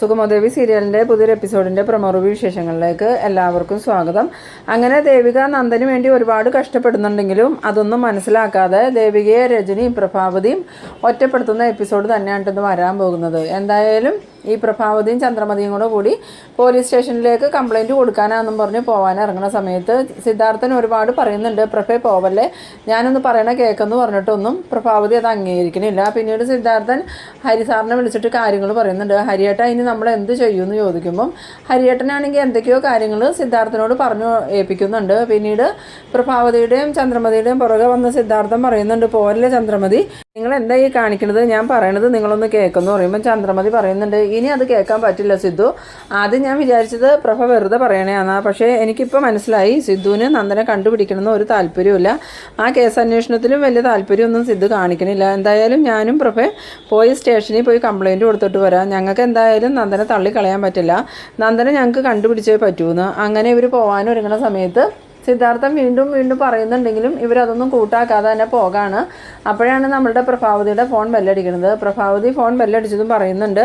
സുഗമദേവി സീരിയലിൻ്റെ പുതിയൊരു എപ്പിസോഡിൻ്റെ promo review വിശേഷങ്ങളിലേക്ക് എല്ലാവർക്കും സ്വാഗതം. അങ്ങനെ ദേവിക നന്ദന് വേണ്ടി ഒരുപാട് കഷ്ടപ്പെടുന്നുണ്ടെങ്കിലും അതൊന്നും മനസ്സിലാക്കാതെ ദേവികയെ രജനിയും പ്രഭാവതിയും ഒറ്റപ്പെടുത്തുന്ന എപ്പിസോഡ് തന്നെയാണ് ഇന്ന് വരാൻ പോകുന്നത്. എന്തായാലും ഈ പ്രഭാവതിയും ചന്ദ്രമതിയും കൂടി പോലീസ് സ്റ്റേഷനിലേക്ക് കംപ്ലയിൻറ്റ് കൊടുക്കാനാണെന്നും പറഞ്ഞ് പോകാൻ ഇറങ്ങുന്ന സമയത്ത് സിദ്ധാർത്ഥൻ ഒരുപാട് പറയുന്നുണ്ട്, പ്രഭേ പോവല്ലേ, ഞാനൊന്ന് പറയണ കേൾക്കെന്ന് പറഞ്ഞിട്ടൊന്നും പ്രഭാവതി അത് അംഗീകരിക്കണില്ല. പിന്നീട് സിദ്ധാർത്ഥൻ ഹരിസാറിനെ വിളിച്ചിട്ട് കാര്യങ്ങൾ പറയുന്നുണ്ട്. ഹരിയേട്ട ഇനി നമ്മൾ എന്ത് ചെയ്യുമെന്ന് ചോദിക്കുമ്പം ഹരിയേട്ടനാണെങ്കിൽ എന്തൊക്കെയോ കാര്യങ്ങൾ സിദ്ധാർത്ഥനോട് പറഞ്ഞു ഏൽപ്പിക്കുന്നുണ്ട്. പിന്നീട് പ്രഭാവതിയുടെയും ചന്ദ്രമതിയുടെയും പുറകെ വന്ന് സിദ്ധാർത്ഥൻ പറയുന്നുണ്ട്, പോരല്ലേ ചന്ദ്രമതി, നിങ്ങൾ എന്താ ഈ കാണിക്കുന്നത്, ഞാൻ പറയണത് നിങ്ങളൊന്ന് കേൾക്കുമെന്ന് പറയുമ്പോൾ ചന്ദ്രമതി പറയുന്നുണ്ട്, ഇനി അത് കേൾക്കാൻ പറ്റില്ല സിദ്ധു, ആദ്യം ഞാൻ വിചാരിച്ചത് പ്രഭ വെറുതെ പറയണേന്നാ, പക്ഷേ എനിക്കിപ്പോൾ മനസ്സിലായി സിദ്ധുവിന് നന്ദനെ കണ്ടുപിടിക്കണമെന്ന് ഒരു താല്പര്യമില്ല, ആ കേസ് അന്വേഷണത്തിലും വലിയ താല്പര്യമൊന്നും സിദ്ധു കാണിക്കണില്ല. എന്തായാലും ഞാനും പ്രഭ പോയി സ്റ്റേഷനിൽ പോയി കംപ്ലയിൻറ്റ് കൊടുത്തിട്ട് വരാം, ഞങ്ങൾക്ക് എന്തായാലും നന്ദനെ തള്ളിക്കളയാൻ പറ്റില്ല, നന്ദനെ ഞങ്ങൾക്ക് കണ്ടുപിടിച്ചേ പറ്റൂന്ന്. അങ്ങനെ ഇവർ പോകാനൊരുങ്ങുന്ന സമയത്ത് സിദ്ധാർത്ഥൻ വീണ്ടും പറയുന്നുണ്ടെങ്കിലും ഇവരതൊന്നും കൂട്ടാക്കാതെ തന്നെ പോകാണ്. അപ്പോഴാണ് നമ്മളുടെ പ്രഭാവതിയുടെ ഫോൺ ബെല്ലടിക്കുന്നത്. പ്രഭാവതി ഫോൺ ബെല്ലടിച്ചതും പറയുന്നുണ്ട്,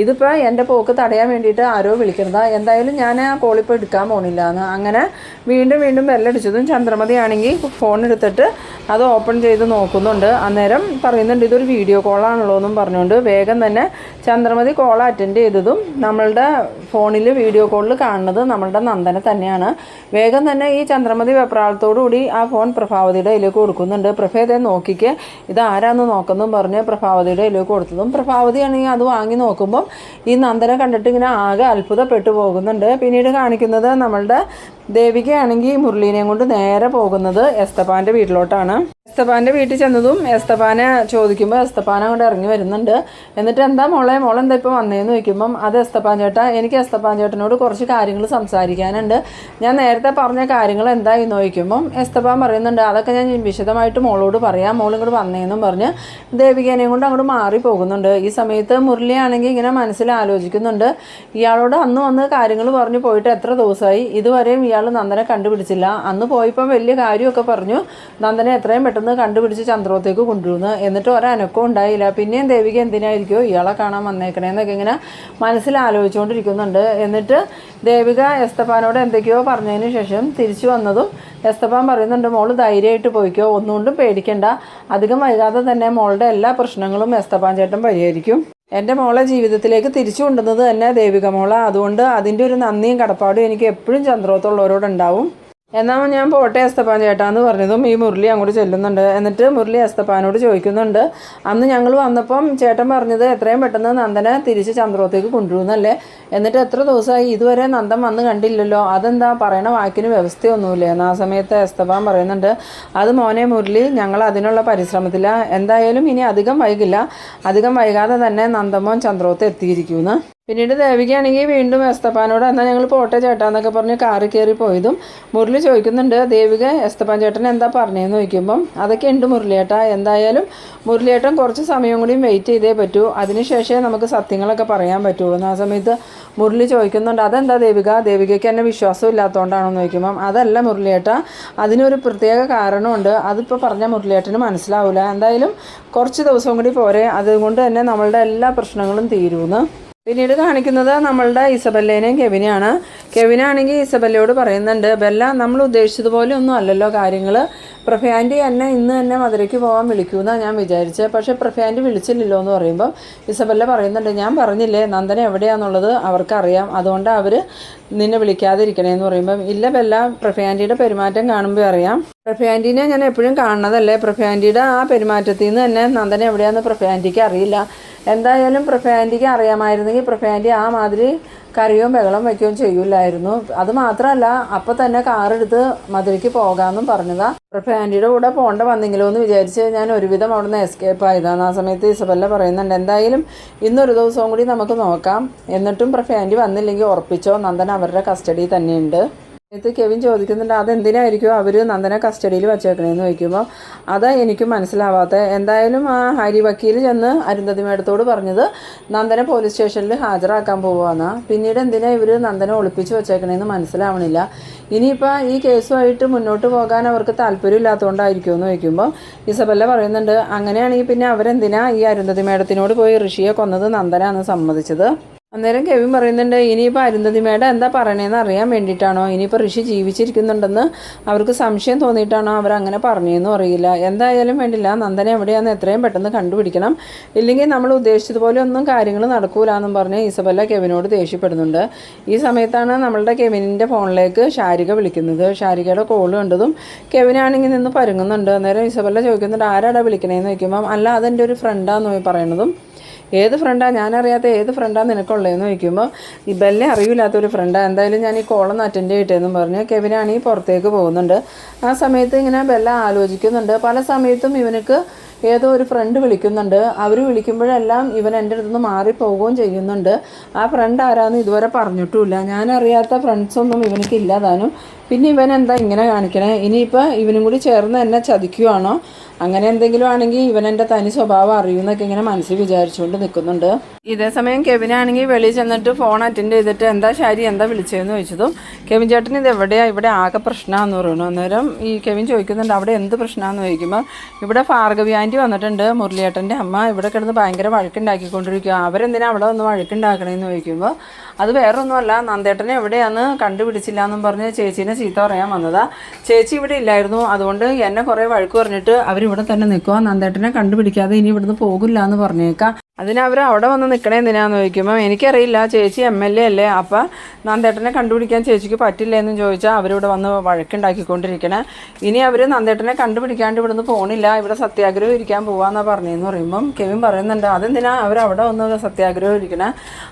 ഇതിപ്പോൾ എൻ്റെ പോക്ക് തടയാൻ വേണ്ടിയിട്ട് ആരോ വിളിക്കുന്നതാ, എന്തായാലും ഞാൻ ആ കോളിപ്പോൾ എടുക്കാൻ പോണില്ല എന്ന്. അങ്ങനെ വീണ്ടും ബെല്ലടിച്ചതും ചന്ദ്രമതി ആണെങ്കിൽ ഫോൺ എടുത്തിട്ട് അത് ഓപ്പൺ ചെയ്ത് നോക്കുന്നുണ്ട്. അന്നേരം പറയുന്നുണ്ട്, ഇതൊരു വീഡിയോ കോളാണല്ലോ എന്നും പറഞ്ഞുകൊണ്ട് വേഗം തന്നെ ചന്ദ്രമതി കോൾ അറ്റൻഡ് ചെയ്തതും നമ്മളുടെ ഫോണിൽ വീഡിയോ കോളിൽ കാണുന്നത് നമ്മളുടെ നന്ദനെ തന്നെയാണ്. വേഗം തന്നെ ഈ ചന്ദ്രമതി വെപ്രാളത്തോടുകൂടി ആ ഫോൺ പ്രഭാവതിയുടെ കയ്യിലേക്ക് കൊടുക്കുന്നുണ്ട്. പ്രഭേദയെ നോക്കിക്ക്, ഇത് ആരാന്ന് നോക്കുന്നും പറഞ്ഞ് പ്രഭാവതിയുടെ കയ്യിലേക്ക് കൊടുത്തതും പ്രഭാവതിയാണെങ്കിൽ അത് വാങ്ങി നോക്കുമ്പം ഈ നന്ദനെ കണ്ടിട്ട് ഇങ്ങനെ ആകെ അത്ഭുതപ്പെട്ടു പോകുന്നുണ്ട്. പിന്നീട് കാണിക്കുന്നത് നമ്മളുടെ ദേവികയാണെങ്കിൽ മുരളീനെയും കൊണ്ട് നേരെ പോകുന്നത് എസ്തപ്പാൻ്റെ വീട്ടിലോട്ടാണ്. എസ്തപ്പാൻ്റെ വീട്ടിൽ ചെന്നതും എസ്തപ്പാനെ ചോദിക്കുമ്പോൾ എസ്തപ്പാനെ കൊണ്ട് ഇറങ്ങി വരുന്നുണ്ട്. എന്നിട്ട് എന്താ മോളെന്താ ഇപ്പോൾ വന്നതെന്ന് ചോദിക്കുമ്പം അത് എസ്തപ്പാൻ ചേട്ടാ, എനിക്ക് എസ്തപ്പാൻ ചേട്ടനോട് കുറച്ച് കാര്യങ്ങൾ സംസാരിക്കാനുണ്ട്, ഞാൻ നേരത്തെ പറഞ്ഞ കാര്യങ്ങൾ എന്തായെന്ന് ചോദിക്കുമ്പം എസ്തപ്പാൻ പറയുന്നുണ്ട്, അതൊക്കെ ഞാൻ വിശദമായിട്ട് മോളോട് പറയാം, മോളിങ്ങോട്ട് വന്നേന്നും പറഞ്ഞ് ദേവികേനെയും കൊണ്ട് അങ്ങോട്ട് മാറി പോകുന്നുണ്ട്. ഈ സമയത്ത് മുരളിയാണെങ്കിൽ ഇങ്ങനെ മനസ്സിൽ ആലോചിക്കുന്നുണ്ട്, ഇയാളോട് അന്ന് വന്ന് കാര്യങ്ങൾ പറഞ്ഞു പോയിട്ട് എത്ര ദിവസമായി, ഇതുവരെയും ഇയാൾ നന്ദനെ കണ്ടുപിടിച്ചില്ല, അന്ന് പോയപ്പം വലിയ കാര്യമൊക്കെ പറഞ്ഞു, നന്ദനെ എത്രയും പെട്ടെന്ന് കണ്ടുപിടിച്ച് ചന്ദ്രത്തേക്ക് കൊണ്ടുവന്ന്, എന്നിട്ട് ഒരനക്കവും ഉണ്ടായില്ല, പിന്നെയും ദേവിക എന്തിനായിരിക്കുമോ ഇയാളെ കാണാൻ വന്നേക്കണേന്നൊക്കെ ഇങ്ങനെ മനസ്സിൽ ആലോചിച്ചുകൊണ്ടിരിക്കുന്നുണ്ട്. എന്നിട്ട് ദേവിക എസ്തപ്പാനോട് എന്തൊക്കെയോ പറഞ്ഞതിന് ശേഷം തിരിച്ചു വന്നതും എസ്തപ്പാൻ പറയുന്നുണ്ട്, മോള് ധൈര്യമായിട്ട് പോയിക്കോ, ഒന്നുകൊണ്ടും പേടിക്കണ്ട, അധികം വൈകാതെ തന്നെ മോളുടെ എല്ലാ പ്രശ്നങ്ങളും എസ്തപ്പാൻ ചേട്ടൻ പരിഹരിക്കും, എൻ്റെ മോളെ ജീവിതത്തിലേക്ക് തിരിച്ചു കൊണ്ടുവന്നത് തന്നെ ദേവിക മോള, അതുകൊണ്ട് അതിൻ്റെ ഒരു നന്ദിയും കടപ്പാടും എനിക്ക് എപ്പോഴും ചന്ദ്രോത്തുള്ളവരോടുണ്ടാവും, എന്നാൽ ഞാൻ പോട്ടെ എസ്തപ്പാൻ ചേട്ടാന്ന് പറഞ്ഞതും ഈ മുരളി അങ്ങോട്ട് ചെല്ലുന്നുണ്ട്. എന്നിട്ട് മുരളി എസ്തപ്പാനോട് ചോദിക്കുന്നുണ്ട്, അന്ന് ഞങ്ങൾ വന്നപ്പം ചേട്ടൻ പറഞ്ഞത് എത്രയും പെട്ടെന്ന് നന്ദനെ തിരിച്ച് ചന്ദ്രോത്തേക്ക് കൊണ്ടുവരുന്നല്ലേ, എന്നിട്ട് എത്ര ദിവസമായി ഇതുവരെ നന്ദൻ വന്ന് കണ്ടില്ലല്ലോ, അതെന്താ പറയണ വാക്കിന് വ്യവസ്ഥയൊന്നുമില്ലേ എന്ന്. ആ സമയത്ത് എസ്തപ്പാൻ പറയുന്നുണ്ട്, അത് മോനെ മുരളി, ഞങ്ങൾ അതിനുള്ള പരിശ്രമത്തില്ല, എന്തായാലും ഇനി അധികം വൈകില്ല, അധികം വൈകാതെ തന്നെ നന്ദമോൻ ചന്ദ്രോത്ത് എത്തിയിരിക്കുമെന്ന്. പിന്നീട് ദേവികയാണെങ്കിൽ വീണ്ടും എസ്തപ്പാനോട് എന്നാൽ ഞങ്ങൾ പോട്ടെ ചേട്ടാന്നൊക്കെ പറഞ്ഞ് കാറിൽ കയറി പോയതും മുരളി ചോദിക്കുന്നുണ്ട്, ദേവിക എസ്തപ്പാൻ ചേട്ടൻ എന്താ പറഞ്ഞതെന്ന് ചോദിക്കുമ്പം അതൊക്കെ ഉണ്ട് മുരളിയേട്ടാ, എന്തായാലും മുരളിയേട്ടൻ കുറച്ച് സമയം കൂടിയും വെയിറ്റ് ചെയ്തേ പറ്റൂ, അതിനുശേഷമേ നമുക്ക് സത്യങ്ങളൊക്കെ പറയാൻ പറ്റുള്ളൂ എന്ന്. ആ സമയത്ത് മുരളി ചോദിക്കുന്നുണ്ട്, അതെന്താ ദേവികയ്ക്ക് എന്നെ വിശ്വാസം ഇല്ലാത്തതുകൊണ്ടാണെന്ന് ചോദിക്കുമ്പം അതല്ല മുരളിയേട്ടാ, അതിനൊരു പ്രത്യേക കാരണമുണ്ട്, അതിപ്പോൾ പറഞ്ഞാൽ മുരളിയേട്ടന് മനസ്സിലാവില്ല, എന്തായാലും കുറച്ച് ദിവസം കൂടി പോരെ, അതുകൊണ്ട് തന്നെ നമ്മളുടെ എല്ലാ പ്രശ്നങ്ങളും തീരുമെന്ന്. പിന്നീട് കാണിക്കുന്നത് നമ്മളുടെ ഇസബല്ലേനെയും കെവിനെയാണ്. കെവിനാണെങ്കിൽ ഇസബല്ലയോട് പറയുന്നുണ്ട്, ബെല്ല നമ്മൾ ഉദ്ദേശിച്ചതുപോലെ ഒന്നും അല്ലല്ലോ കാര്യങ്ങൾ, പ്രഭയാൻറ്റി എന്നെ ഇന്ന് തന്നെ മധുരയ്ക്ക് പോകാൻ വിളിക്കുമെന്നാണ് ഞാൻ വിചാരിച്ചത്, പക്ഷേ പ്രഭയാൻറ്റി വിളിച്ചില്ലല്ലോ എന്ന് പറയുമ്പോൾ ഇസബല്ല പറയുന്നുണ്ട്, ഞാൻ പറഞ്ഞില്ലേ നന്ദന എവിടെയാണെന്നുള്ളത് അവർക്കറിയാം, അതുകൊണ്ട് അവർ നിന്നെ വിളിക്കാതിരിക്കണേന്ന് പറയുമ്പം ഇല്ല ബെല്ല, പ്രഭയാൻറ്റിയുടെ പെരുമാറ്റം കാണുമ്പോൾ അറിയാം, പ്രഭയാൻറ്റീനെ ഞാൻ എപ്പോഴും കാണുന്നതല്ലേ, പ്രഭയാൻറ്റിയുടെ ആ പെരുമാറ്റത്തിൽ നിന്ന് തന്നെ നന്ദന എവിടെയാണെന്ന് പ്രഭയാൻറ്റിക്ക് അറിയില്ല, എന്തായാലും പ്രഭയാൻറ്റിക്ക് അറിയാമായിരുന്നെങ്കിൽ പ്രഭയാൻറ്റി ആ മാതിരി കറിയും ബഹളം വയ്ക്കുകയും ചെയ്യില്ലായിരുന്നു, അത് മാത്രമല്ല അപ്പോൾ തന്നെ കാറെടുത്ത് മധുരയ്ക്ക് പോകാമെന്നും പറഞ്ഞതാ, പ്രഭയാൻറ്റിയുടെ കൂടെ പോകേണ്ട വന്നെങ്കിലോ എന്ന് വിചാരിച്ച് ഞാൻ ഒരുവിധം അവിടെ നിന്ന് എസ്കേപ്പ് ആയതാണ്. ആ സമയത്ത് ഇസബല്ല പറയുന്നുണ്ട്, എന്തായാലും ഇന്നൊരു ദിവസവും കൂടി നമുക്ക് നോക്കാം, എന്നിട്ടും പ്രഭയാൻറ്റി വന്നില്ലെങ്കിൽ ഉറപ്പിച്ചോ നന്ദൻ അവരുടെ കസ്റ്റഡിയിൽ തന്നെയുണ്ട്. സമയത്ത് കെവിൻ ചോദിക്കുന്നുണ്ട്, അതെന്തിനായിരിക്കും അവർ നന്ദനെ കസ്റ്റഡിയിൽ വച്ചേക്കണേന്ന് ചോദിക്കുമ്പോൾ അതാ എനിക്ക് മനസ്സിലാവാത്ത, എന്തായാലും ആ ഹരി വക്കീൽ ചെന്ന് അരുന്ധതി മേഡത്തോട് പറഞ്ഞത് നന്ദനെ പോലീസ് സ്റ്റേഷനിൽ ഹാജരാക്കാൻ പോവുകയെന്നാ, പിന്നീട് എന്തിനാ ഇവർ നന്ദനെ ഒളിപ്പിച്ച് വെച്ചേക്കണേന്ന് മനസ്സിലാവണില്ല, ഇനിയിപ്പോൾ ഈ കേസുമായിട്ട് മുന്നോട്ട് പോകാൻ അവർക്ക് താല്പര്യമില്ലാത്തതുകൊണ്ടായിരിക്കുമെന്ന് ചോദിക്കുമ്പോൾ ഇസബല്ല പറയുന്നുണ്ട്, അങ്ങനെയാണെങ്കിൽ പിന്നെ അവരെന്തിനാ ഈ അരുന്ധതി മേഡത്തിനോട് പോയി ഋഷിയെ കൊന്നത് നന്ദനാന്ന് സമ്മതിച്ചത്, അന്നേരം കെവിൻ പറയുന്നുണ്ട് ഇനിയിപ്പോൾ അരുന്ധതി മേഡം എന്താ പറയണേന്ന് അറിയാൻ വേണ്ടിയിട്ടാണോ, ഇനിയിപ്പോൾ ഋഷി ജീവിച്ചിരിക്കുന്നുണ്ടെന്ന് അവർക്ക് സംശയം തോന്നിയിട്ടാണോ അവരങ്ങനെ പറഞ്ഞതെന്നും അറിയില്ല. എന്തായാലും വേണ്ടില്ല, നന്ദന എവിടെയാണെന്ന് എത്രയും പെട്ടെന്ന് കണ്ടുപിടിക്കണം, ഇല്ലെങ്കിൽ നമ്മൾ ഉദ്ദേശിച്ചതുപോലെ ഒന്നും കാര്യങ്ങൾ നടക്കൂല എന്നും പറഞ്ഞ് ഇസബല്ല കെവിനോട് ദേഷ്യപ്പെടുന്നുണ്ട്. ഈ സമയത്താണ് നമ്മളുടെ കെവിനിൻ്റെ ഫോണിലേക്ക് ശാരിക വിളിക്കുന്നത്. ശാരികയുടെ കോൾ കണ്ടതും കെവിനാണെങ്കിൽ നിന്ന് പരുങ്ങുന്നുണ്ട്. അന്നേരം ഇസബല്ല ചോദിക്കുന്നുണ്ട് ആരാടാ വിളിക്കണേന്ന് ചോദിക്കുമ്പം അല്ല അതെൻ്റെ ഒരു ഫ്രണ്ടാന്ന് പറയണതും ഏത് ഫ്രണ്ടാണ്, ഞാനറിയാത്ത ഏത് ഫ്രണ്ടാണ് നിനക്കുള്ളതെന്ന് ചോദിക്കുമ്പോൾ ഈ ബെല്ലെ അറിയില്ലാത്തൊരു ഫ്രണ്ടാണ്, എന്തായാലും ഞാൻ ഈ കോളൊന്ന് അറ്റൻഡ് ചെയ്യട്ടെന്നും പറഞ്ഞ് കെവിനാണെങ്കിൽ പുറത്തേക്ക് പോകുന്നുണ്ട്. ആ സമയത്ത് ഇങ്ങനെ ബെല്ല ആലോചിക്കുന്നുണ്ട്. പല സമയത്തും ഇവനക്ക് ഏതോ ഒരു ഫ്രണ്ട് വിളിക്കുന്നുണ്ട്, അവർ വിളിക്കുമ്പോഴെല്ലാം ഇവൻ എൻ്റെ അടുത്തുനിന്ന് മാറിപ്പോവുകയും ചെയ്യുന്നുണ്ട്. ആ ഫ്രണ്ട് ആരാന്ന് ഇതുവരെ പറഞ്ഞിട്ടുമില്ല. ഞാനറിയാത്ത ഫ്രണ്ട്സൊന്നും ഇവനക്ക് ഇല്ലാതാനും. പിന്നെ ഇവൻ എന്താ ഇങ്ങനെ കാണിക്കണേ, ഇനിയിപ്പോൾ ഇവനും കൂടി ചേർന്ന് എന്നെ ചതിക്കുവാണോ, അങ്ങനെ എന്തെങ്കിലും ആണെങ്കിൽ ഇവൻ എൻ്റെ തനി സ്വഭാവം അറിയുമെന്നൊക്കെ ഇങ്ങനെ മനസ്സിൽ വിചാരിച്ചുകൊണ്ട് നിൽക്കുന്നുണ്ട്. ഇതേ സമയം കെവിനാണെങ്കിൽ വെളിയിൽ ചെന്നിട്ട് ഫോൺ അറ്റൻഡ് ചെയ്തിട്ട് എന്താ ശാരി എന്താ വിളിച്ചതെന്ന് ചോദിച്ചതും കെവിൻ ചേട്ടൻ ഇത് എവിടെയാണ്, ഇവിടെ ആകെ പ്രശ്നമാണെന്ന് പറയുന്നു. അന്നേരം ഈ കെവിൻ ചോദിക്കുന്നുണ്ട് അവിടെ എന്ത് പ്രശ്നമാണെന്ന് ചോദിക്കുമ്പോൾ ഇവിടെ ഭാർഗവി ആൻറ്റി വന്നിട്ടുണ്ട്, മുരളിയേട്ടൻ്റെ അമ്മ ഇവിടെ കിടന്ന് ഭയങ്കര വഴക്കുണ്ടാക്കിക്കൊണ്ടിരിക്കുക, അവരെന്തിനാ അവിടെ ഒന്ന് വഴക്കുണ്ടാക്കണമെന്ന് ചോദിക്കുമ്പോൾ അത് വേറൊന്നുമല്ല, നന്ദേട്ടനെ എവിടെയാണെന്ന് കണ്ടുപിടിച്ചില്ല എന്നും പറഞ്ഞ് ചേച്ചീനെ ചീത്ത പറയാൻ വന്നതാ. ചേച്ചി ഇവിടെ ഇല്ലായിരുന്നു, അതുകൊണ്ട് എന്നെ കുറേ വഴക്ക് പറഞ്ഞിട്ട് അവരിവിടെ തന്നെ നിൽക്കുക, നന്ദേട്ടനെ കണ്ടുപിടിക്കാതെ ഇനി ഇവിടുന്ന് പോകില്ല എന്ന് പറഞ്ഞേക്കാം. അതിനവർ അവിടെ വന്ന് നിൽക്കണേ എന്തിനാന്ന് ചോദിക്കുമ്പോൾ എനിക്കറിയില്ല, ചേച്ചി MLA അല്ലേ, അപ്പം നന്ദേട്ടനെ കണ്ടുപിടിക്കാൻ ചേച്ചിക്ക് പറ്റില്ല എന്നും ചോദിച്ചാൽ അവരിവിടെ വന്ന് വഴക്കുണ്ടാക്കിക്കൊണ്ടിരിക്കണേ. ഇനി അവർ നന്ദേട്ടനെ കണ്ടുപിടിക്കാണ്ട് ഇവിടുന്ന് പോകണില്ല, ഇവിടെ സത്യാഗ്രഹം ഇരിക്കാൻ പോകാമെന്നാണ് പറഞ്ഞതെന്ന് പറയുമ്പം കെവിൻ പറയുന്നുണ്ട് അതെന്തിനാ അവരവിടെ വന്ന് സത്യാഗ്രഹം ഇരിക്കണേ,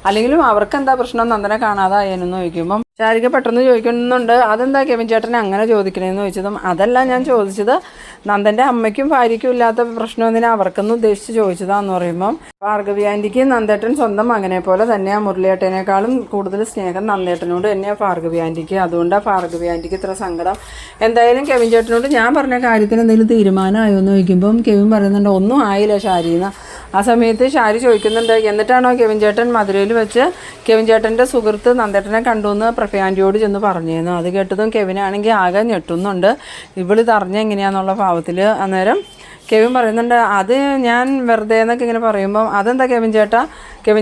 അല്ലെങ്കിലും അവർക്ക് എന്താ പ്രശ്നം നന്ദനെ കാണാതായെന്ന് ചോദിക്കുമ്പം ശാരിക പെട്ടെന്ന് ചോദിക്കുന്നുണ്ട് അതെന്താ കെവിൻ ചേട്ടനെ അങ്ങനെ ചോദിക്കണേന്ന് ചോദിച്ചതും അതല്ല ഞാൻ ചോദിച്ചത്, നന്ദൻ്റെ അമ്മയ്ക്കും ഭാര്യയ്ക്കും ഇല്ലാത്ത പ്രശ്നം എന്തിനാ അവർക്കൊന്നും ഉദ്ദേശിച്ച് ചോദിച്ചതാന്ന് പറയുമ്പം ഭാർഗവി ആൻറ്റിക്ക് നന്ദേട്ടൻ സ്വന്തം മകനെ പോലെ തന്നെയാണ്, മുരളിയേട്ടനേക്കാളും കൂടുതൽ സ്നേഹം നന്ദേട്ടനോട് തന്നെയാണ് ഭാർഗവി ആൻറ്റിക്ക്, അതുകൊണ്ടാണ് ഭാർഗവി ആൻറ്റിക്ക് ഇത്ര സങ്കടം. എന്തായാലും കെവിൻ ചേട്ടനോട് ഞാൻ പറഞ്ഞ കാര്യത്തിന് എന്തെങ്കിലും തീരുമാനമായോ എന്ന് ചോദിക്കുമ്പം കെവിൻ പറയുന്നുണ്ട് ഒന്നും ആയില്ല ശാരിന്ന്. ആ സമയത്ത് ശാരി ചോദിക്കുന്നുണ്ട് എന്നിട്ടാണോ കെവിൻ ചേട്ടൻ മധുരയിൽ വെച്ച് കെവിൻ ചേട്ടൻ്റെ സുഹൃത്ത് നന്ദേട്ടനെ കണ്ടുവന്ന് പ്രഫയാൻറ്റിയോട് ചെന്ന് പറഞ്ഞിരുന്നു. അത് കേട്ടതും കെവിനാണെങ്കിൽ ആകെ ഞെട്ടുന്നുണ്ട്, ഇവളിത് അറിഞ്ഞ എങ്ങനെയാണെന്നുള്ള ഭാവത്തിൽ. അന്നേരം കെവിൻ പറയുന്നുണ്ട് അത് ഞാൻ വെറുതെ എന്നൊക്കെ ഇങ്ങനെ പറയുമ്പം അതെന്താ കെവിൻ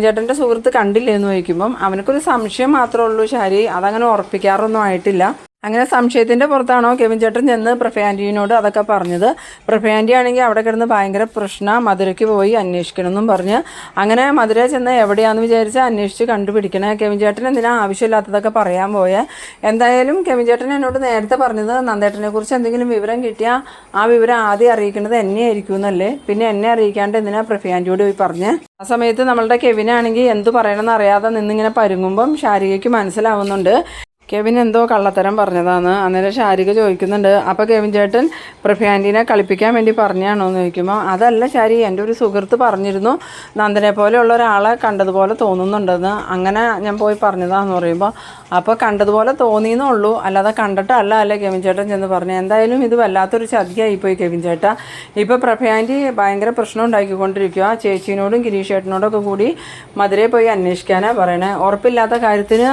ചേട്ടൻ്റെ സുഹൃത്ത് കണ്ടില്ലേ എന്ന് ചോദിക്കുമ്പം അവനക്കൊരു സംശയം മാത്രമേ ഉള്ളൂ ശാരി, അതങ്ങനെ ഉറപ്പിക്കാറൊന്നും ആയിട്ടില്ല. അങ്ങനെ സംശയത്തിൻ്റെ പുറത്താണോ കെവിൻ ചേട്ടൻ ചെന്ന് പ്രഫയാൻറ്റിനോട് അതൊക്കെ പറഞ്ഞത്. പ്രഫയാൻറ്റി ആണെങ്കിൽ അവിടെ കിടന്ന് ഭയങ്കര പ്രശ്നം, മധുരയ്ക്ക് പോയി അന്വേഷിക്കണമെന്നും പറഞ്ഞ് അങ്ങനെ മധുര ചെന്ന് എവിടെയാണെന്ന് വിചാരിച്ച് അന്വേഷിച്ച് കണ്ടുപിടിക്കണേ. കെവിൻ ചേട്ടൻ എന്തിനാ ആവശ്യമില്ലാത്തതൊക്കെ പറയാൻ പോയേ. എന്തായാലും കെവിൻ ചേട്ടൻ എന്നോട് നേരത്തെ പറഞ്ഞത് നന്ദേട്ടനെ കുറിച്ച് എന്തെങ്കിലും വിവരം കിട്ടിയാൽ ആ വിവരം ആദ്യം അറിയിക്കുന്നത് എന്നെ ആയിരിക്കും എന്നല്ലേ, പിന്നെ എന്നെ അറിയിക്കാണ്ട് എന്തിനാ പ്രഫയാൻറ്റിയോട് പോയി പറഞ്ഞ്. ആ സമയത്ത് നമ്മളുടെ കെവിനാണെങ്കിൽ എന്ത് പറയണമെന്ന് അറിയാതെ നിന്നിങ്ങനെ പരുങ്ങുമ്പം ശാരികയ്ക്ക് മനസ്സിലാവുന്നുണ്ട് കെവിൻ എന്തോ കള്ളത്തരം പറഞ്ഞതാണ്. അന്നേരം ശാരിക ചോദിക്കുന്നുണ്ട് അപ്പോൾ കെവിൻ ചേട്ടൻ പ്രഫയാൻറ്റീനെ കളിപ്പിക്കാൻ വേണ്ടി പറഞ്ഞാണോ എന്ന് ചോദിക്കുമ്പോൾ അതല്ല ശാരി, എൻ്റെ ഒരു സുഹൃത്ത് പറഞ്ഞിരുന്നു നന്ദനെ പോലെയുള്ള ഒരാളെ കണ്ടതുപോലെ തോന്നുന്നുണ്ടെന്ന്, അങ്ങനെ ഞാൻ പോയി പറഞ്ഞതാന്ന് പറയുമ്പോൾ അപ്പോൾ കണ്ടതുപോലെ തോന്നിയെന്നുള്ളൂ, അല്ലാതെ കണ്ടിട്ടല്ല അല്ലേ കെവിൻ ചേട്ടൻ ചെന്ന് പറഞ്ഞു. എന്തായാലും ഇത് വല്ലാത്തൊരു ചതിയായിപ്പോയി കെവിൻ ചേട്ടാ. ഇപ്പോൾ പ്രഫയാൻറ്റി ഭയങ്കര പ്രശ്നം ഉണ്ടാക്കിക്കൊണ്ടിരിക്കുക, ചേച്ചീനോടും ഗിരീഷ് ചേട്ടനോടൊക്കെ കൂടി മധുരയിൽ പോയി അന്വേഷിക്കാനാണ് പറയണേ. ഉറപ്പില്ലാത്ത കാര്യത്തിന്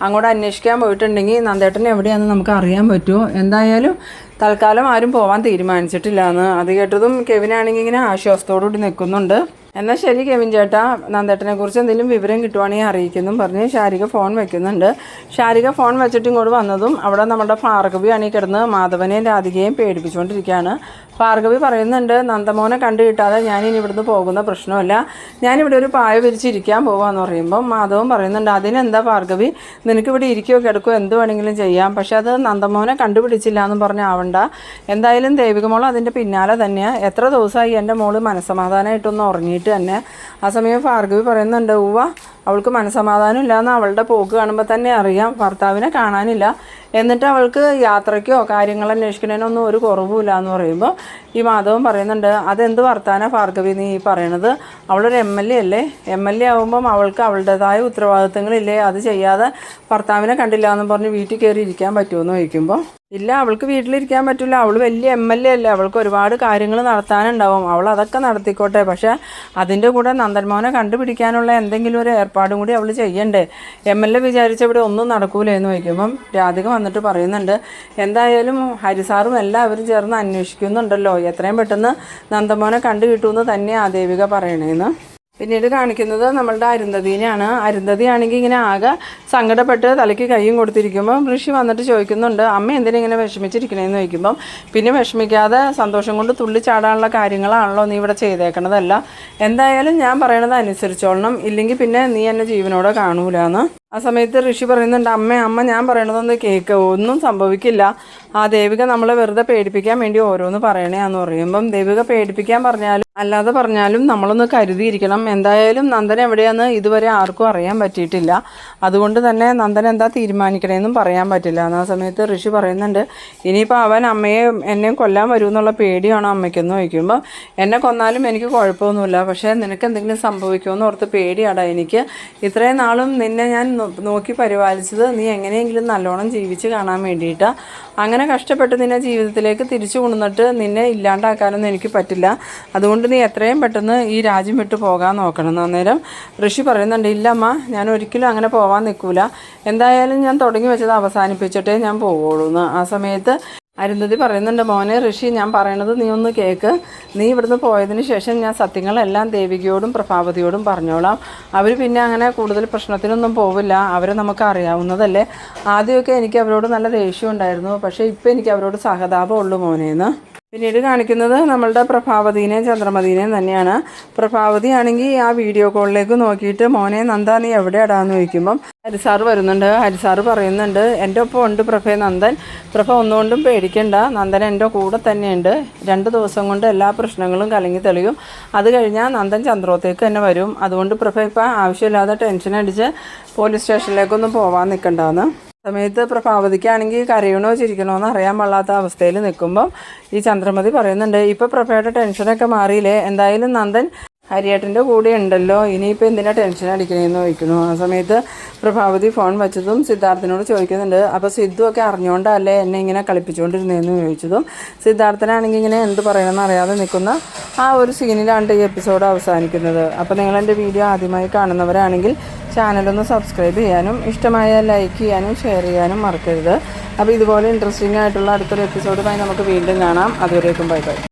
അങ്ങോട്ട് അന്വേഷിക്കാൻ പോയിട്ടുണ്ടെങ്കിൽ നന്ദേട്ടൻ എവിടെയാണെന്ന് നമുക്ക് അറിയാൻ പറ്റുമോ. എന്തായാലും തൽക്കാലം ആരും പോകാൻ തീരുമാനിച്ചിട്ടില്ല എന്ന്. അത് കേട്ടതും കെവിനാണെങ്കിൽ ഇങ്ങനെ ആശ്വാസത്തോടുകൂടി നിൽക്കുന്നുണ്ട്. എന്നാൽ ശരി കെവിൻ ചേട്ടാ, നന്ദേട്ടനെ കുറിച്ച് എന്തെങ്കിലും വിവരം കിട്ടുവാണെങ്കിൽ അറിയിക്കുമെന്നും പറഞ്ഞ് ശാരിക ഫോൺ വെക്കുന്നുണ്ട്. ശാരിക ഫോൺ വെച്ചിട്ട് ഇങ്ങോട്ട് വന്നതും അവിടെ നമ്മുടെ ഭാർഗവി ആണെങ്കിൽ കിടന്ന് മാധവനെയും രാധികയെയും പേടിപ്പിച്ചുകൊണ്ടിരിക്കുകയാണ്. ഭാർഗവി പറയുന്നുണ്ട് നന്ദമോനെ കണ്ടു കിട്ടാതെ ഞാനിനി ഇവിടുന്ന് പോകുന്ന പ്രശ്നമല്ല, ഞാനിവിടെ ഒരു പായ വിരിച്ചിരിക്കാൻ പോകാമെന്ന് പറയുമ്പോൾ മാധവൻ പറയുന്നുണ്ട് അതിനെന്താ ഭാർഗവി, നിനക്കിവിടെ ഇരിക്കുകയോ കിടക്കുകയോ എന്ത് വേണമെങ്കിലും ചെയ്യാം, പക്ഷെ അത് നന്ദമോനെ കണ്ടുപിടിച്ചില്ല എന്നും പറഞ്ഞാവണ്ട. എന്തായാലും ദേവികമോൾ അതിൻ്റെ പിന്നാലെ തന്നെയാണ്, എത്ര ദിവസമായി എൻ്റെ മോള് മനസ്സമാധാനമായിട്ടൊന്ന് ഉറങ്ങിയിട്ട് തന്നെ. ആ സമയം ഭാർഗവി പറയുന്നുണ്ട് അവൾക്ക് മനസ്സമാധാനം ഇല്ലയെന്ന് അവളുടെ പോക്ക് കാണുമ്പോൾ തന്നെ അറിയാം, ഭർത്താവിനെ കാണാനില്ല, എന്നിട്ട് അവൾക്ക് യാത്രയ്ക്കോ കാര്യങ്ങൾ അന്വേഷിക്കണേനൊന്നും ഒരു കുറവുമില്ല എന്ന് പറയുമ്പോൾ ഈ മാധവൻ പറയുന്നുണ്ട് അതെന്ത് വർത്താന ഭാർഗവി നീ പറയണത്, അവളൊരു MLA അല്ലേ, MLA ആകുമ്പം അവൾക്ക് അവളുടേതായ ഉത്തരവാദിത്തങ്ങളില്ലേ, അത് ചെയ്യാതെ ഭർത്താവിനെ കണ്ടില്ല എന്നും പറഞ്ഞ് വീട്ടിൽ കയറി ഇരിക്കാൻ പറ്റുമെന്ന് ചോദിക്കുമ്പോൾ ഇല്ല അവൾക്ക് വീട്ടിലിരിക്കാൻ പറ്റില്ല, അവൾ വലിയ MLA അല്ലേ, അവൾക്ക് ഒരുപാട് കാര്യങ്ങൾ നടത്താനുണ്ടാവും, അവൾ അതൊക്കെ നടത്തിക്കോട്ടെ, പക്ഷേ അതിൻ്റെ കൂടെ നന്ദൻമോനെ കണ്ടുപിടിക്കാനുള്ള എന്തെങ്കിലും ഒരു ഏർപ്പാടും കൂടി അവൾ ചെയ്യണ്ടേ, MLA വിചാരിച്ച ഇവിടെ ഒന്നും നടക്കൂലേ എന്ന് ചോദിക്കുമ്പം രാധിക വന്നിട്ട് പറയുന്നുണ്ട് എന്തായാലും ഹരിസാറും എല്ലാവരും ചേർന്ന് അന്വേഷിക്കുന്നുണ്ടല്ലോ, എത്രയും പെട്ടെന്ന് നന്ദമോനെ കണ്ടു കിട്ടുമെന്ന് തന്നെയാണ് ദേവിക പറയണേന്ന്. പിന്നീട് കാണിക്കുന്നത് നമ്മളുടെ അരുന്ധതിനെയാണ്. അരുന്ധതിയാണെങ്കിൽ ഇങ്ങനെ ആകെ സങ്കടപ്പെട്ട് തലയ്ക്ക് കൈയും കൊടുത്തിരിക്കുമ്പോൾ ഋഷി വന്നിട്ട് ചോദിക്കുന്നുണ്ട്, അമ്മ എന്തിനാ ഇങ്ങനെ വിഷമിച്ചിരിക്കണേന്ന് ചോദിക്കുമ്പം, പിന്നെ വിഷമിക്കാതെ സന്തോഷം കൊണ്ട് തുള്ളിച്ചാടാനുള്ള കാര്യങ്ങളാണല്ലോ നീ ഇവിടെ ചെയ്തേക്കണതല്ല, എന്തായാലും ഞാൻ പറയണത് അനുസരിച്ചോളണം, ഇല്ലെങ്കിൽ പിന്നെ നീ എന്നെ ജീവനോടെ കാണൂലെന്ന്. ആ സമയത്ത് ഋഷി പറയുന്നുണ്ട്, അമ്മ ഞാൻ പറയണതൊന്ന് കേൾക്ക്, ഒന്നും സംഭവിക്കില്ല, ആ ദേവിക നമ്മളെ വെറുതെ പേടിപ്പിക്കാൻ വേണ്ടി ഓരോന്ന് പറയണേന്ന് പറയുമ്പം, ദേവിക പേടിപ്പിക്കാൻ പറഞ്ഞാലും അല്ലാതെ പറഞ്ഞാലും നമ്മളൊന്ന് കരുതിയിരിക്കണം, എന്തായാലും നന്ദൻ എവിടെയാന്ന് ഇതുവരെ ആർക്കും അറിയാൻ പറ്റിയിട്ടില്ല, അതുകൊണ്ട് തന്നെ നന്ദൻ എന്താ തീരുമാനിക്കണേന്നും പറയാൻ പറ്റില്ല. ആ സമയത്ത് ഋഷി പറയുന്നുണ്ട്, ഇനിയിപ്പോൾ അവൻ അമ്മയെ എന്നെയും കൊല്ലാൻ വരുമെന്നുള്ള പേടിയാണോ അമ്മയ്ക്കെന്ന് ചോദിക്കുമ്പോൾ, എന്നെ കൊന്നാലും എനിക്ക് കുഴപ്പമൊന്നുമില്ല, പക്ഷേ നിനക്ക് എന്തെങ്കിലും സംഭവിക്കുമെന്ന് ഓർത്ത് പേടിയാടാ എനിക്ക്, ഇത്രയും നാളും നിന്നെ ഞാൻ നോക്കി പരിപാലിച്ചത് നീ എങ്ങനെയെങ്കിലും നല്ലോണം ജീവിച്ച് കാണാൻ വേണ്ടിയിട്ടാണ്, അങ്ങനെ കഷ്ടപ്പെട്ട് നിന്നെ ജീവിതത്തിലേക്ക് തിരിച്ചു കൊണ്ടുവന്നിട്ട് നിന്നെ ഇല്ലാണ്ടാക്കാനൊന്നും എനിക്ക് പറ്റില്ല, അതുകൊണ്ട് നീ എത്രയും പെട്ടെന്ന് ഈ രാജ്യം വിട്ടു പോകാൻ നോക്കണം. അന്നേരം ഋഷി പറയുന്നുണ്ട്, ഇല്ലമ്മ ഞാൻ ഒരിക്കലും അങ്ങനെ പോകാൻ നിൽക്കില്ല, എന്തായാലും ഞാൻ തുടങ്ങി വെച്ചത് അവസാനിപ്പിച്ചിട്ടേ ഞാൻ പോവുള്ളൂ എന്ന്. ആ സമയത്ത് അരുന്ധതി പറയുന്നുണ്ട്, മോനെ ഋഷി ഞാൻ പറയണത് നീ ഒന്ന് കേൾക്ക്, നീ ഇവിടുന്ന് പോയതിന് ശേഷം ഞാൻ സത്യങ്ങളെല്ലാം ദേവികയോടും പ്രഭാവതിയോടും പറഞ്ഞോളാം, അവർ പിന്നെ അങ്ങനെ കൂടുതൽ പ്രശ്നത്തിനൊന്നും പോവില്ല, അവരെ നമുക്ക് അറിയാവുന്നതല്ലേ, ആദ്യമൊക്കെ എനിക്ക് അവരോട് നല്ല ദേഷ്യം ഉണ്ടായിരുന്നു, പക്ഷേ ഇപ്പോൾ എനിക്ക് അവരോട് സഹതാപമുള്ളൂ മോനേന്ന്. പിന്നീട് കാണിക്കുന്നത് നമ്മളുടെ പ്രഭാവതിനെയും ചന്ദ്രമതിനെയും തന്നെയാണ്. പ്രഭാവതി ആണെങ്കിൽ ആ വീഡിയോ കോളിലേക്ക് നോക്കിയിട്ട്, മോനെ നന്ദ നീ എവിടെയാടാന്ന് ചോദിക്കുമ്പം ഹരിസാറ് വരുന്നുണ്ട്. ഹരിസാറ് പറയുന്നുണ്ട്, എൻ്റെ ഒപ്പം ഉണ്ട് പ്രഭേ നന്ദൻ, പ്രഭ ഒന്നുകൊണ്ടും പേടിക്കണ്ട, നന്ദൻ എൻ്റെ കൂടെ തന്നെയുണ്ട്, 2 ദിവസം കൊണ്ട് എല്ലാ പ്രശ്നങ്ങളും കലങ്ങി തെളിയും, അത് കഴിഞ്ഞാൽ നന്ദൻ ചന്ദ്രോത്തേക്ക് തന്നെ വരും, അതുകൊണ്ട് പ്രഭ ഇപ്പം ആവശ്യമില്ലാതെ ടെൻഷൻ അടിച്ച് പോലീസ് സ്റ്റേഷനിലേക്കൊന്നും പോകാൻ നിൽക്കണ്ടെന്ന്. സമയത്ത് പ്രഭാവതിക്കാണെങ്കിൽ കരയണോ ചിരിക്കണോ എന്ന് അറിയാൻ പാടില്ലാത്ത അവസ്ഥയിൽ നിൽക്കുമ്പം ഈ ചന്ദ്രമതി പറയുന്നുണ്ട്, ഇപ്പോൾ പ്രഭയുടെ ടെൻഷനൊക്കെ മാറിയില്ലേ, എന്തായാലും നന്ദൻ ഹരിയേട്ടൻ്റെ കൂടെ ഉണ്ടല്ലോ, ഇനിയിപ്പോൾ എന്തിനാ ടെൻഷൻ അടിക്കണേന്ന് ചോദിക്കുന്നു. ആ സമയത്ത് പ്രഭാവതി ഫോൺ വെച്ചതും സിദ്ധാർത്ഥനോട് ചോദിക്കുന്നുണ്ട്, അപ്പോൾ സിദ്ധു ഒക്കെ അറിഞ്ഞുകൊണ്ടല്ലേ എന്നെ ഇങ്ങനെ കളിപ്പിച്ചുകൊണ്ടിരുന്നതെന്ന് ചോദിച്ചതും സിദ്ധാർത്ഥനാണെങ്കിൽ ഇങ്ങനെ എന്ത് പറയണമെന്ന് അറിയാതെ നിൽക്കുന്ന ആ ഒരു സീനിലാണ് ഈ എപ്പിസോഡ് അവസാനിക്കുന്നത്. അപ്പോൾ നിങ്ങളെൻ്റെ വീഡിയോ ആദ്യമായി കാണുന്നവരാണെങ്കിൽ ചാനലൊന്ന് സബ്സ്ക്രൈബ് ചെയ്യാനും ഇഷ്ടമായാൽ ലൈക്ക് ചെയ്യാനും ഷെയർ ചെയ്യാനും മറക്കരുത്. അപ്പോൾ ഇതുപോലെ ഇൻട്രസ്റ്റിംഗ് ആയിട്ടുള്ള അടുത്തൊരു എപ്പിസോഡുമായി നമുക്ക് വീണ്ടും കാണാം. അതുവരേക്കും ബൈ ബൈ.